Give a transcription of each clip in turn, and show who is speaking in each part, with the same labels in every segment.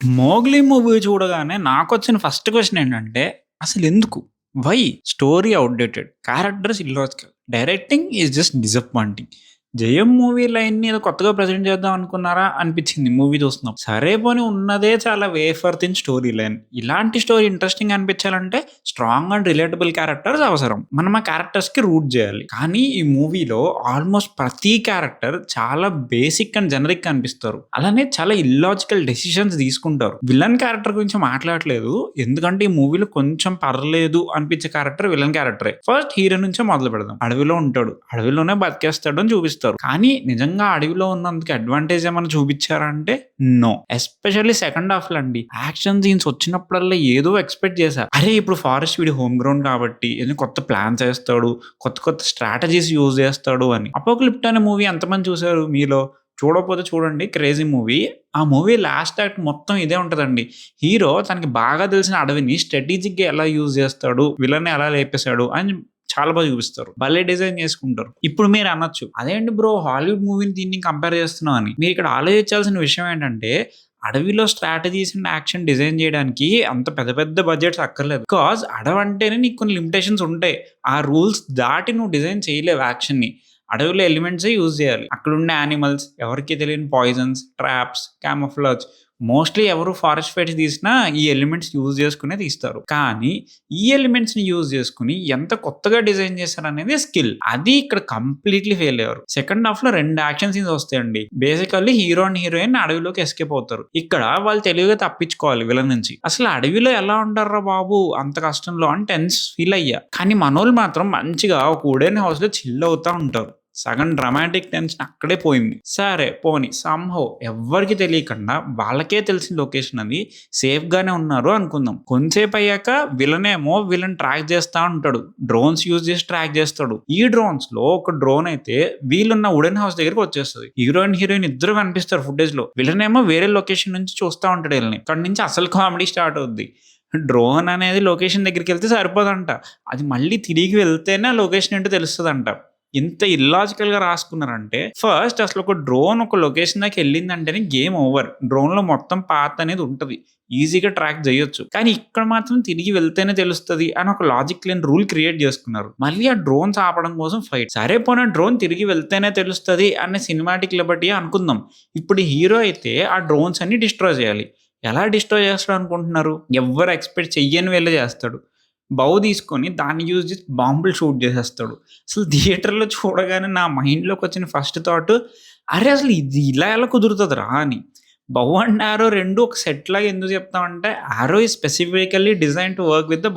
Speaker 1: 'Mowgli' movie చూడగానే నాకొచ్చిన first question ఏంటంటే, అసలెందుకు? Why? Story outdated. Characters illogical. Directing is just disappointing. 'Jayam' movie లైన్‌ని ఏదో కొత్తగా ప్రెజెంట్ చేద్దాం అనుకున్నారా అనిపిచ్చింది మూవీ చూస్తున్నప్పుడు. సరే పోనీ ఉన్నదే చాలా వేఫర్ థిన్ స్టోరీ లైన్. ఇలాంటి స్టోరీ ఇంట్రెస్టింగ్ అనిపించాలంటే స్ట్రాంగ్ అండ్ రిలేటబుల్ క్యారెక్టర్స్ అవసరం. మనం ఆ క్యారెక్టర్స్‌కి రూట్ చేయాలి. కానీ ఈ మూవీలో ఆల్మోస్ట్ ప్రతి క్యారెక్టర్ చాలా బేసిక్ అండ్ జెనరిక్ అనిపిస్తారు. అలానే చాలా ఇల్లాజికల్ డెసిషన్స్ తీసుకుంటారు. విలన్ క్యారెక్టర్ గురించి మాట్లాడట్లేదు. ఎందుకంటే ఈ మూవీలో కొంచెం పర్లేదు అనిపించే క్యారెక్టర్ విలన్ క్యారెక్టరే. ఫస్ట్ హీరో నుంచే మొదలు పెడదాం. అడవిలో ఉంటాడు. అడవిలోనే బతికేస్తాడు అని చూపిస్తారు. కానీ నిజంగా అడవిలో ఉన్నందుకు అడ్వాంటేజ్ ఏమైనా చూపించారా అంటే నో. ఎస్పెషల్లీ సెకండ్ హాఫ్‌లో అండి. యాక్షన్ సీన్స్ వచ్చినప్పుడల్లా ఏదో ఎక్స్‌పెక్ట్ చేశా. అరే ఇప్పుడు ఫారెస్ట్ వీడి హోమ్ గ్రౌండ్ కాబట్టి ఏదో కొత్త ప్లాన్స్ ఏస్తాడు. కొత్త కొత్త స్ట్రాటజీస్ యూజ్ చేస్తాడు అని. 'అపోకలిప్ట్' అనే మూవీ ఎంతమంది చూసారు మీలో? చూడకపోతే చూడండి, క్రేజీ మూవీ. ఆ మూవీ లాస్ట్ యాక్ట్ మొత్తం ఇదే ఉంటదండి. హీరో తనకి బాగా తెలిసిన అడవిని స్ట్రాటజిక్‌గా ఎలా యూజ్ చేస్తాడు, విలన్ని ఎలా లేపేసాడు అని చాలా బాగా చూపిస్తారు. భలే డిజైన్ చేసుకుంటారు. ఇప్పుడు మీరు అనొచ్చు, అదేంటి బ్రో హాలీవుడ్ మూవీని దీన్ని కంపేర్ చేస్తున్నావు అని. మీరు ఇక్కడ ఆలోచించాల్సిన విషయం ఏంటంటే, అడవిలో స్ట్రాటజీస్ అండ్ యాక్షన్ డిజైన్ చేయడానికి అంత పెద్ద పెద్ద బడ్జెట్స్ అక్కర్లేదు. బికాజ్ అడవంటేనే నీకు కొన్ని లిమిటేషన్స్ ఉంటాయి. ఆ రూల్స్ దాటి నువ్వు డిజైన్ చేయలేవు యాక్షన్‌ని. అడవిలో ఎలిమెంట్సే యూజ్ చేయాలి. అక్కడుండే యానిమల్స్, ఎవరికీ తెలియని పాయిజన్స్, ట్రాప్స్, క్యామోఫ్లాజ్. మోస్ట్‌లీ ఎవరు ఫారెస్ట్ ఫైట్స్ తీసినా ఈ ఎలిమెంట్స్ యూజ్ చేసుకునే తీస్తారు. కానీ ఈ ఎలిమెంట్స్‌ని యూజ్ చేసుకొని ఎంత కొత్తగా డిజైన్ చేశారనేది స్కిల్. అది ఇక్కడ కంప్లీట్‌లీ ఫెయిల్ అయ్యారు. సెకండ్ హాఫ్‌లో 2 యాక్షన్ సీన్స్ వస్తాయండి. బేసికల్లీ హీరో అండ్ హీరోయిన్ అడవిలోకి ఎస్కేప్ అవుతారు. ఇక్కడ వాళ్ళు తెలివిగా తప్పించుకోవాలి విలన్ నుంచి. అసలు అడవిలో ఎలా ఉంటార్రా బాబు అంత కష్టంలో అని టెన్స్ ఫీల్ అయ్యా. కానీ మనోళ్ళు మాత్రం మంచిగా ఒక వుడెన్ హౌస్‌లో చిల్ అవుతా ఉంటారు. సగం డ్రామాటిక్ టెన్షన్ అక్కడే పోయింది. సరే పోనీ సమ్‌హౌ ఎవ్వరికీ తెలియకుండా వాళ్ళకే తెలిసిన లొకేషన్ అది సేఫ్‌గానే ఉన్నారు అనుకుందాం. కొంతసేపు అయ్యాక విలన్ ట్రాక్ చేస్తా ఉంటాడు. డ్రోన్స్ యూజ్ చేసి ట్రాక్ చేస్తాడు. ఈ డ్రోన్స్‌లో ఒక డ్రోన్ అయితే వీళ్ళున్న వుడెన్ హౌస్ దగ్గరికి వచ్చేస్తది. హీరోయిన్ ఇద్దరు కనిపిస్తారు ఫుటేజ్‌లో. విలనేమో వేరే లొకేషన్ నుంచి చూస్తా ఉంటాడు వీళ్ళని. అక్కడి నుంచి అసలు కామెడీ స్టార్ట్ అవుద్ది. డ్రోన్ అనేది లొకేషన్ దగ్గరికెళ్తే సరిపోదంట. అది మళ్ళీ తిరిగి వెళ్తేనే ఆ లొకేషన్ ఏంటో తెలుస్తదంట. ఇంత ఇల్లాజికల్‌గా రాసుకున్నారంటే, ఫస్ట్ అసలు ఒక డ్రోన్ ఒక లొకేషన్ దాకా ఎళ్ళిందంటేనే గేమ్ ఓవర్. డ్రోన్‌లో మొత్తం పాత్ అనేది ఉంటది. ఈజీగా ట్రాక్ చేయొచ్చు. కానీ ఇక్కడ మాత్రం తిరిగి వెళ్తేనే తెలుస్తది అని ఒక లాజిక్ లేని రూల్ క్రియేట్ చేసుకున్నారు. మళ్ళీ ఆ డ్రోన్స్ ఆపడం కోసం ఫైట్. సరే పోనీ డ్రోన్ తిరిగి వెళ్తేనే తెలుస్తది అనే సినిమాటిక్ లిబర్టీ అనుకుందాం. ఇప్పుడు హీరో అయితే ఆ డ్రోన్స్ అన్ని డిస్ట్రాయ్ చేయాలి. ఎలా డిస్ట్రాయ్ చేస్తాడు అనుకుంటున్నారు? ఎవ్వరు ఎక్స్‌పెక్ట్ చెయ్యని వేళ చేస్తాడు. తీసుకొని దాన్ని యూజ్ చేసి బాంబులు షూట్ చేసేస్తాడు. అసలు థియేటర్‌లో చూడగానే నా మైండ్‌లోకొచ్చిన ఫస్ట్ థాట్, అరే! అసలు ఇది ఇలా ఎలా కుదురుతదిరా అని. అండ్ యారో 2 ఒక సెట్ లాగా ఎందుకు చెప్తామంటే, arrow is specifically designed to work with the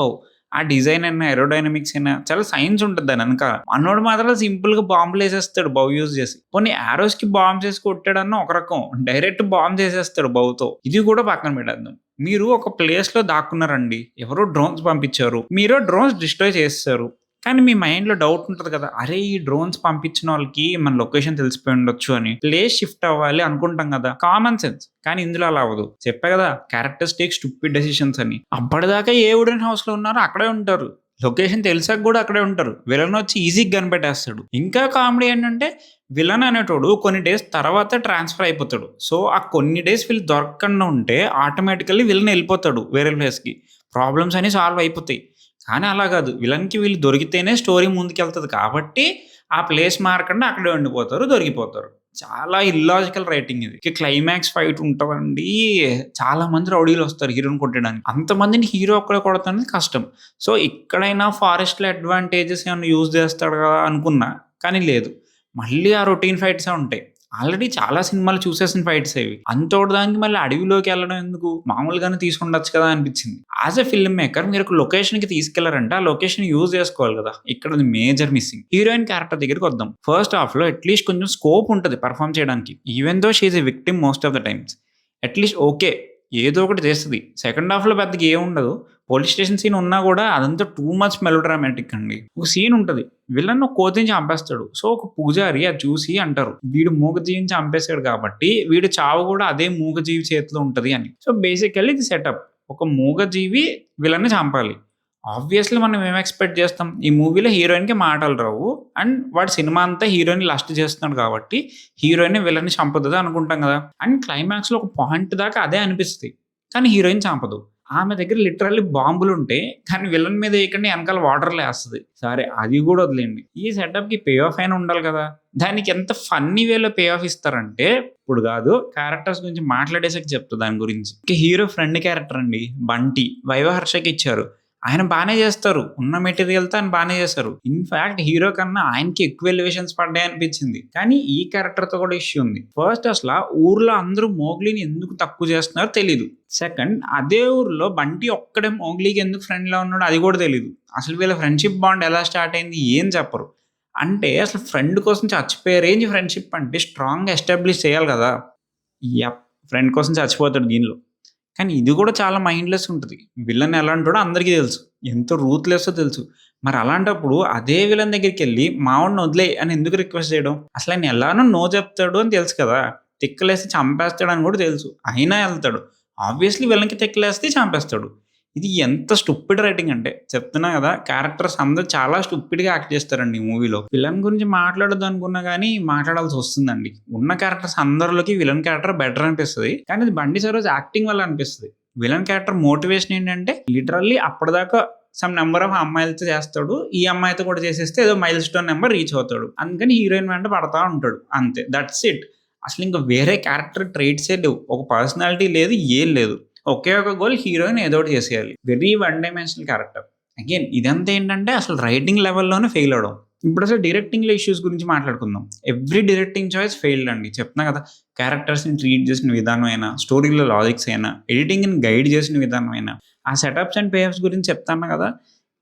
Speaker 1: ఆ డిజైన్ అయినా, ఏరోడైనమిక్స్ అయినా చాలా సైన్స్ ఉంటది దాని వెనకాల. మనోడు మాత్రం సింపుల్‌గా బాంబులేసేస్తాడు యూజ్ చేసి. పోనీ యారోస్‌కి బాంబ్స్ ఏసి కొట్టాడన్న ఒక రకం. డైరెక్ట్ బాంబ్స్ ఏసేస్తాడు బౌతో. ఇది కూడా పక్కన పెట్టేద్దాం. మీరు ఒక ప్లేస్‌లో దాక్కున్నారండి. ఎవరో డ్రోన్స్ పంపించారు. మీరు డ్రోన్స్ డిస్ట్రాయ్ చేసేసారు. కానీ మీ మైండ్‌లో డౌట్ ఉంటది కదా! అరే! ఈ డ్రోన్స్ పంపించినోళ్ళకి మన లొకేషన్ తెలిసిపోయి ఉండొచ్చు అని. ప్లేస్ షిఫ్ట్ అవ్వాలి అనుకుంటాం కదా! Common sense. కానీ ఇందులో అలా అవ్వదు. చెప్పా కదా! క్యారెక్టర్స్ టేక్ స్టూపిడ్ డెసిషన్స్ అని. అప్పటిదాకా ఏ వుడెన్ హౌస్‌లో ఉన్నారో అక్కడే ఉంటారు. లొకేషన్ తెలిసాక గూడా అక్కడే ఉంటారు. విలన్ వచ్చి ఈజీగా కనిపెట్టేస్తాడు. ఇంకా కామెడీ ఏంటంటే విలన్ అనేటోడు కొన్ని డేస్ తర్వాత ట్రాన్స్‌ఫర్ అయిపోతాడు. సో, ఆ కొన్ని డేస్ వీళ్ళు దొరకకుండా ఉంటే ఆటోమేటికల్లీ విలన్ ఎళ్ళిపోతాడు వేరే ప్లేస్‌కి. ప్రాబ్లమ్స్ అన్నీ సాల్వ్ అయిపోతాయి. కానీ అలా గాదు. విలన్‌కి వీళ్ళు దొరికితేనే స్టోరీ ముందుకెళ్తది కాబట్టి, ఆ ప్లేస్ మారకుండా అక్కడే ఉండిపోతారు, దొరికిపోతారు. చాలా ఇల్లాజికల్ రైటింగ్ ఇది. ఇక క్లైమాక్స్ ఫైట్ ఉంటదండి. చాలా మంది రౌడీలొస్తారు హీరోని కొట్టడానికి. అంతమందిని హీరో ఒక్కడే కొడతఅనేది కష్టం. సో, ఇక్కడైనా ఫారెస్ట్‌లో అడ్వాంటేజెస్ ఏమన్నా యూజ్ చేస్తాడు గదా అనుకున్నా. కానీ లేదు. మళ్ళీ ఆ రొటీన్ ఫైట్సే ఉంటాయి. ఆల్రెడీ చాలా సినిమాలు చూసేసిన ఫైట్సే ఇవి. అంతోటి దానికి మళ్ళీ అడవిలోకెళ్ళడం ఎందుకు? మామూలుగానే తీసుండొచ్చు కదా అనిపిచ్చింది. యాస్ ఎ ఫిల్మ్ మేకర్ మీరు ఒక లొకేషన్‌కి తీసుకెళ్లారంటే, ఆ లొకేషన్ యూజ్ చేసుకోవాలి గదా! ఇక్కడ అది మేజర్ మిస్సింగ్. హీరోయిన్ క్యారెక్టర్ దగ్గరికొద్దాం. ఫస్ట్ హాఫ్‌లో అట్‌లీస్ట్ కొంచెం స్కోప్ ఉంటది పెర్ఫార్మ్ చేయడానికి. Even though she is a victim most of the times. At least okay. ఏదో ఒకటి చేస్తది. సెకండ్ హాఫ్‌లో పెద్దగా ఏముండదు. పోలీస్ స్టేషన్ సీన్ ఉన్నా గూడా అదంతా టూ మచ్ మెలోడ్రామాటిక్ అండి. ఒక సీన్ ఉంటది. విలన్ ఒక కోతిని చంపేస్తాడు. సో, ఒక పూజారి అది చూసి అంటారు, వీడు మూగజీవిని చంపేసాడు కాబట్టి, వీడి చావు గూడా అదే మూగజీవి చేతిలో ఉంటది అని. సో, బేసికల్లీ ఇది సెటప్. ఒక మూగజీవి విలన్‌ని చంపాలి. ఆబ్వియస్‌లీ మనం ఏం ఎక్స్‌పెక్ట్ చేస్తాం? ఈ మూవీలో హీరోయిన్‌కి మాటలు రావు. అండ్ వాడు సినిమా అంతా హీరోయిన్‌ని లస్ట్ చేస్తున్నాడు కాబట్టి, హీరోయినే విలన్‌ని చంపుతది అనుకుంటాం గదా! అండ్ క్లైమాక్స్‌లో ఒక పాయింట్ దాకా అదే అనిపిస్తది. కానీ హీరోయిన్ చంపదు. ఆమె దగ్గర లిటరల్లీ బాంబులుంటే కానీ విలన్ మీద ఎయకండి ఎనకాల వాటర్‌లో ఏస్తది. సరే అది గూడా వదిలేయండి. ఈ సెటప్‌కి పే ఆఫ్ అయినా ఉండాలి కదా! దానికి ఎంత ఫన్నీ వేలో పే ఆఫ్ ఇస్తారంటే ఇప్పుడు గాదు క్యారెక్టర్స్ గురించి మాట్లాడేసాక చెప్తా దాని గురించి. ఇక హీరో ఫ్రెండ్ క్యారెక్టర్ అండి 'బంటి' వైవా హర్షకి ఇచ్చారు. ఆయన బానే జేస్తారు. ఉన్న మెటీరియల్‌తో ఆయన బానే చేశారు. ఇన్‌ఫాక్ట్ హీరో కన్నా ఆయనకి ఎక్కువ ఎలివేషన్స్ పడ్డాయనిపించింది. కానీ ఈ క్యారెక్టర్‌తో కూడా ఇష్యూ ఉంది. ఫస్ట్ అసల ఊర్లో అందరూ మోగ్లీని ఎందుకు తక్కువ చేస్తున్నారో తెలీదు. సెకండ్ అదే ఊర్లో బంటి ఒక్కడే మోగ్లీకి ఎందుకు ఫ్రెండ్‌లా ఉన్నాడో అది కూడా తెలీదు. అసలు వీళ్ళ ఫ్రెండ్‌షిప్ బాండ్ ఎలా స్టార్ట్ అయింది ఏం చెప్పరు. అంటే అసలు ఫ్రెండ్ కోసం చచ్చిపోయే రేంజ్ ఫ్రెండ్‌షిప్ అంటే స్ట్రాంగ్‌గా ఎస్టాబ్లిష్ చేయాలి కదా! యాహ్! ఫ్రెండ్ కోసం చచ్చిపోతాడు దీనిలో. కానీ ఇది గూడా చాలా మైండ్‌లెస్ ఉంటది. విలన్ ఎలాంటోడో అందరికీ తెలుసు. ఎంత రూత్‌లెస్సో తెలుసు. మరి అలాంటప్పుడు అదే విలన్ దగ్గరికెళ్ళి మావోడిని వదిలేయ్ అని ఎందుకు రిక్వెస్ట్ చేయడం? అసలాయన ఎలానో నో చెప్తాడు అని తెలుసు కదా! తిక్కలేసి చంపేస్తాడని గూడా తెలుసు. అయినా ఎళ్తాడు. ఆబ్వియస్‌లీ విలన్‌కి తిక్కలేస్తే చంపేస్తాడు. ఇది ఎంత స్టూపిడ్ రైటింగ్ అంటే చెప్తున్నా గదా! క్యారెక్టర్స్ అందరూ చాలా స్టూపిడ్‌గా యాక్ట్ చేస్తారండి ఈ మూవీలో. విలన్ గురించి మాట్లాడొద్దనుకున్నా గానీ మాట్లాడాల్సొస్తుందండి. ఉన్న క్యారెక్టర్స్ అందరిలోకి విలన్ క్యారెక్టర్ బెటర్ అనిపిస్తది. కానీ అది 'బండి సరోజ్' యాక్టింగ్ వల్ల అనిపిస్తది. విలన్ క్యారెక్టర్ మోటివేషన్ ఏంటంటే లిటరల్లీ అప్పటిదాకా సమ్ నంబర్ ఆఫ్ అమ్మాయిలతో చేస్తాడు. ఈ అమ్మాయితో కూడా చేసేస్తే ఏదో మైల్ స్టోన్ నంబర్ రీచ్ అవుతాడు. అందుకని హీరోయిన్ వెంట పడతా ఉంటాడు. అంతే. That's it. అసలింక వేరే క్యారెక్టర్ ట్రైట్సే లేవు. ఒక పర్సనాలిటీ లేదు. ఏం లేదు. ఒకే ఒక గోల్ హీరోయిన్ ఏదోకటి చేసేయాలి. Very one dimensional character. Again ఇదంతా ఏంటంటే అసలు రైటింగ్ లెవెల్‌లోనే ఫెయిల్ అవ్వడం. ఇప్పుడసలు డైరెక్టింగ్‌లో ఇష్యూస్ గురించి మాట్లాడుకుందాం. ఎవ్రీ డైరెక్టింగ్ చాయిస్ ఫెయిల్డ్ అండి. చెప్తున్నా కదా! క్యారెక్టర్స్‌ని ట్రీట్ చేసిన విధానం అయినా, స్టోరీలో లాజిక్స్ అయినా, ఎడిటింగ్‌ని గైడ్ చేసిన విధానం అయినా, ఆ సెటప్స్ అండ్ పే ఆఫ్స్ గురించి చెప్తాన్నా కదా!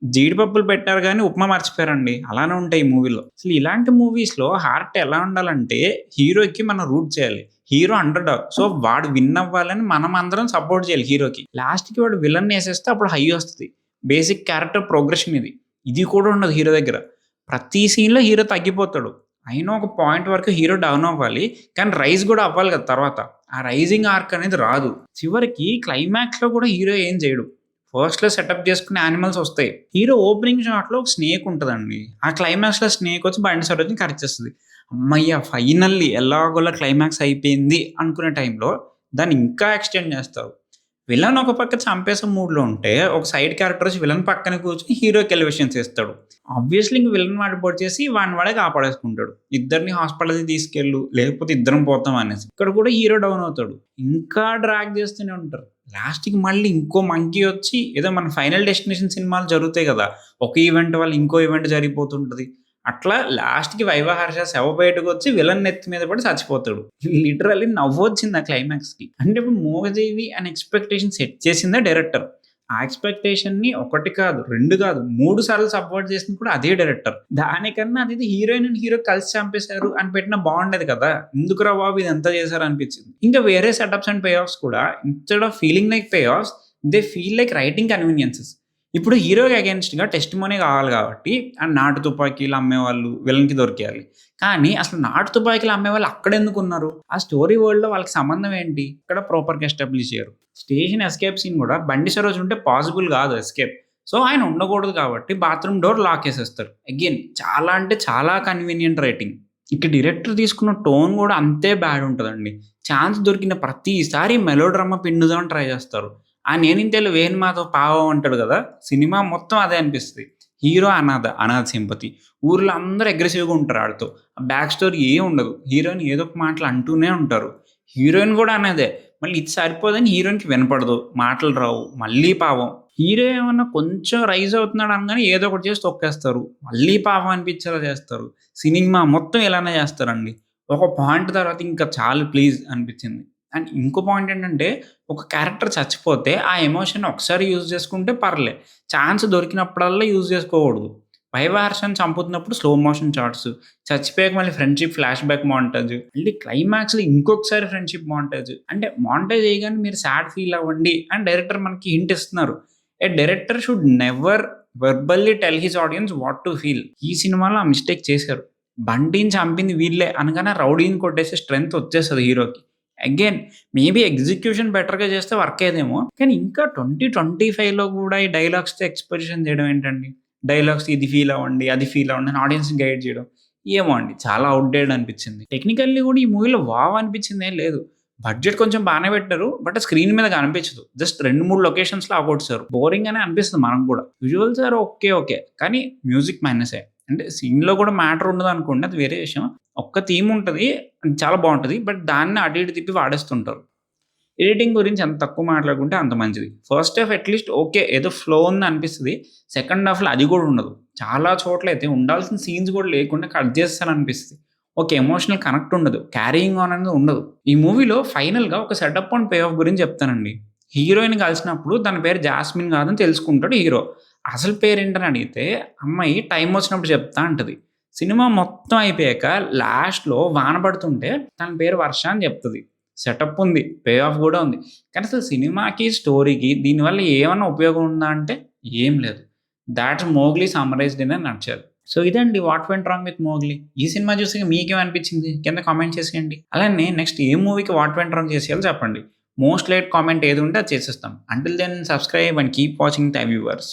Speaker 1: జీడిపప్పులు పెట్టారు గానీ ఉప్మా మర్చిపోయారండి. అలానే ఉంటాయి ఈ మూవీలో. అసలు ఇలాంటి మూవీస్‌లో హార్ట్ ఎలా ఉండాలంటే హీరోకి మనం రూట్ చేయాలి. Hero under dog. సో, వాడు విన్ అవ్వాలని మనం అందరం సపోర్ట్ చేయాలి హీరోకి. లాస్ట్‌కి వాడు విలన్నేసేస్తే అప్పుడు హై ఒస్తది. బేసిక్ క్యారెక్టర్ ప్రోగ్రెషన్ ఇది. ఇది కూడా ఉండదు హీరో దగ్గర. ప్రతి సీన్‌లో హీరో తగ్గిపోతాడు. అయినా ఒక పాయింట్ వరకు హీరో డౌన్ అవ్వాలి. కానీ రైజ్ గూడా అవ్వాలి కదా తర్వాత. ఆ రైజింగ్ ఆర్క్ అనేది రాదు. చివరికి క్లైమాక్స్‌లో కూడా హీరో ఏం చేయడు. ఫస్ట్‌లో సెటప్ చేసుకునే యానిమల్స్ ఒస్తాయి. హీరో ఓపెనింగ్ షాట్‌లో ఒక స్నేక్ ఉంటదండి. ఆ క్లైమాక్స్‌లో స్నేక్ వచ్చి బండి సరోజ్‌ని కరిచేస్తది. హమ్మయ్య! ఫైనల్లీ ఎలాగోలా క్లైమాక్స్ అయిపోయింది అనుకునే టైంలో దాన్ని ఇంకా ఎక్స్‌టెండ్ చేస్తారు. విలన్ ఒక పక్క చంపేసే మూడ్‌లో ఉంటే, ఒక సైడ్ క్యారెక్టర్ వచ్చి విలన్ పక్కన కూర్చొని హీరోకి ఎలివేషన్స్ ఇస్తాడు. ఆబ్వియస్‌లీ ఇంక విలన్ వాడు పొడిచేసి వాడిని వాడే కాపాడేసుకుంటాడు. ఇద్దరిని హాస్పిటల్‌కి తీసుకెళ్ళు, లేకపోతే ఇద్దరం పోతాం అనేసి. ఇక్కడ కూడా హీరో డౌన్ అవుతాడు. ఇంకా డ్రాగ్ చేస్తూనే ఉంటారు. లాస్ట్‌కి మళ్ళీ ఇంకో మంకీ వచ్చి ఏదో మన 'ఫైనల్ డెస్టినేషన్' సినిమాలు జరుగుతాయి గదా! ఒక ఈవెంట్ వల్ల ఇంకో ఈవెంట్ జరిగిపోతుంటది. అట్లా లాస్ట్‌కి వైవా హర్ష శవం బయటకొచ్చి విలన్ నెత్తి మీద పడి చచ్చిపోతాడు. లిటరల్లీ నవ్వొచ్చింది ఆ క్లైమాక్స్‌కి. అంటే ఇప్పుడు 'మూగజీవి' అనే ఎక్స్‌పెక్టేషన్ సెట్ చేసిందే డైరెక్టర్. ఆ ఎక్స్‌పెక్టేషన్‌ని 1 కాదు, 2 కాదు, 3 సార్లు సబ్వర్ట్ చేసింది కూడా అదే డైరెక్టర్. దానికన్నా అదేదో హీరోయిన్ అండ్ హీరో కలిసి చంపేసారు అని పెట్టినా బావుండేది కదా! ఎందుకురా బాబు ఇదంతా చేసారు అనిపించింది. ఇంకా వేరే సెటప్స్ అండ్ పే ఆఫ్స్ కూడా instead of feeling like pay offs they feel like writing conveniences. ఇప్పుడు హీరోకి అగైన్స్ట్‌గా టెస్టిమోనీ కావాలి కాబట్టి ఆ నాటు తుపాకీలు అమ్మేవాళ్ళు విలన్‌కి దొరికేయాలి. కానీ అసలు నాటు తుపాకీలు అమ్మేవాళ్ళు అక్కడెందుకున్నారు? ఆ స్టోరీ వరల్డ్‌లో వాళ్ళకి సంబంధం ఏంటి? ఇక్కడ ప్రాపర్‌గా ఎస్టాబ్లిష్ చేయరు. స్టేషన్ ఎస్కేప్ సీన్ కూడా బండి సరోజ్ ఉంటే పాసిబుల్ కాదు ఎస్కేప్. సో, ఆయన ఉండకూడదు కాబట్టి బాత్రూమ్ డోర్ లాకేసేస్తారు. అగైన్ చాలా అంటే చాలా కన్వీనియంట్ రైటింగ్. ఇక డైరెక్టర్ తీసుకున్న టోన్ కూడా అంతే బ్యాడ్ ఉంటదండి. ఛాన్స్ దొరికిన ప్రతిసారి మెలో డ్రామా పిండుదామని ట్రై చేస్తారు. ఆ 'నేనింతేలో వేణుమాధవ్ పావం' అంటాడు గదా! సినిమా మొత్తం అదే అనిపిస్తది. హీరో అనాథ, అనాథ సింపతి. ఊర్లో అందరూ అగ్రెసివ్‌గా ఉంటారు ఆడితో. బ్యాక్ స్టోరీ ఏం ఉండదు. హీరోయిన్ ఏదో ఒక మాటలు అంటూనే ఉంటారు. హీరోయిన్ గూడా అనాథే. మళ్ళీ ఇది సరిపోదని హీరోయిన్‌కి వినపడదు. మాటలు రావు. మళ్ళీ పావం. హీరో ఏమన్నా కొంచెం రైజ్ అవుతున్నాడు అనగానే ఏదో ఒకటి చేసి తొక్కేస్తారు. మళ్ళీ పాపం అనిపించేలా చేస్తారు. సినిమా మొత్తం ఇలానే చేస్తారండి. ఒక పాయింట్ తర్వాత ఇంకా చాలు ప్లీజ్ అనిపించింది. అండ్ ఇంకో పాయింట్ ఏంటంటే ఒక క్యారెక్టర్ చచ్చిపోతే ఆ ఎమోషన్ ఒకసారి యూజ్ చేసుకుంటే పర్లే. ఛాన్స్ దొరికినప్పుడల్లా యూజ్ చేసుకోకూడదు. వైవా హర్షని చంపుతున్నప్పుడు స్లో మోషన్ షాట్స్, చచ్చిపోయాక మళ్ళీ ఫ్రెండ్‌షిప్ ఫ్లాష్ బ్యాక్ మోంటేజ్, మళ్ళీ క్లైమాక్స్‌లో ఇంకొకసారి ఫ్రెండ్‌షిప్ మోంటేజ్. అంటే మోంటేజ్ చేయగానే మీరు సాడ్ ఫీల్ అవ్వండి అని డైరెక్టర్ మనకి హింట్ ఇస్తున్నారు. A director should never verbally tell his audience what to feel. ఈ సినిమాలో ఆ మిస్టేక్ చేశారు. బంటిని చంపింది వీళ్ళే అనగానే రౌడీని కొట్టేసే స్ట్రెంత్ వచ్చేస్తది హీరోకి. అగైన్ మేబీ ఎగ్జిక్యూషన్ బెటర్‌గా చేస్తే వర్క్ అయ్యేదేమో. కానీ ఇంకా 2025లో కూడా ఈ డైలాగ్స్‌తో ఎక్స్‌పోజిషన్ చేయడం ఏంటండి? డైలాగ్స్ ఇది ఫీల్ అవ్వండి, అది ఫీల్ అవ్వండి అని ఆడియన్స్‌ని గైడ్ చేయడం. ఏమో అండి చాలా ఔట్‌డేటెడ్ అనిపించింది. టెక్నికల్లీ కూడా ఈ మూవీలో వావ్ అనిపించిందేం లేదు. బడ్జెట్ కొంచెం బానే పెట్టారు. బట్ స్క్రీన్ మీద కనిపించదు. జస్ట్ 2, 3 లొకేషన్స్‌లో ఆగొట్టేసారు. బోరింగ్ అనే అనిపిస్తది మనకు గూడా. Visuals are okay. ఓకే. కానీ మ్యూజిక్ మైనసే. అంటే సీన్‌లో గూడా మ్యాటర్ ఉండదనుకోండి అది వేరే విషయం. ఒక్క థీమ్ ఉంటది. అది చాలా బావుంటది. బట్ దాన్ని అటు ఇటు తిప్పి వాడేస్తుంటారు. ఎడిటింగ్ గురించి ఎంత తక్కువ మాట్లాడుకుంటే అంత మంచిది. First half at least okay. ఏదో ఫ్లో ఉందనిపిస్తది. సెకండ్ హాఫ్‌లో అది గూడా ఉండదు. చాలా చోట్లయితే ఉండాల్సిన సీన్స్ గూడా లేకుండా కట్ చేసేసారనిపిస్తది. ఒక ఎమోషనల్ కనెక్ట్ ఉండదు. క్యారీయింగ్ ఆన్ అనేది ఉండదు. ఈ మూవీలో ఫైనల్‌గా ఒక సెటప్ అండ్ పే ఆఫ్ గురించి చెప్తానండి. హీరోయిన్ కలిసినప్పుడు తన పేరు జాస్మిన్ కాదని తెలుసుకుంటాడు హీరో. అసలు పేరేంటని అడిగితే అమ్మాయి టైం వచ్చినప్పుడు చెప్తా అంటది. సినిమా మొత్తం అయిపోయాక లాస్ట్‌లో వాన పడుతుంటే తన పేరు వర్ష అని చెప్తది. సెటప్ ఉంది. పే ఆఫ్ గూడా ఉంది. కానీ అసలు సినిమాకి, స్టోరీకి దీనివల్ల ఏమన్నా ఉపయోగం ఉందా అంటే ఏం లేదు. Thoughts 'Mowgli' summarized in a nutshell. So ఇదండి 'what went wrong with Mowgli.' ఈ సినిమా చూసాక మీకేమనిపించింది? కింద కామెంట్ చేసేయండి. అలానే నెక్స్ట్ ఏ మూవీకి 'వాట్ వెంట్ రాంగ్' చేసేయాలో చెప్పండి. మోస్ట్ లేట్ కామెంట్ ఏది ఉంటే అది చేసేస్తాం. Until then subscribe and keep watching time viewers.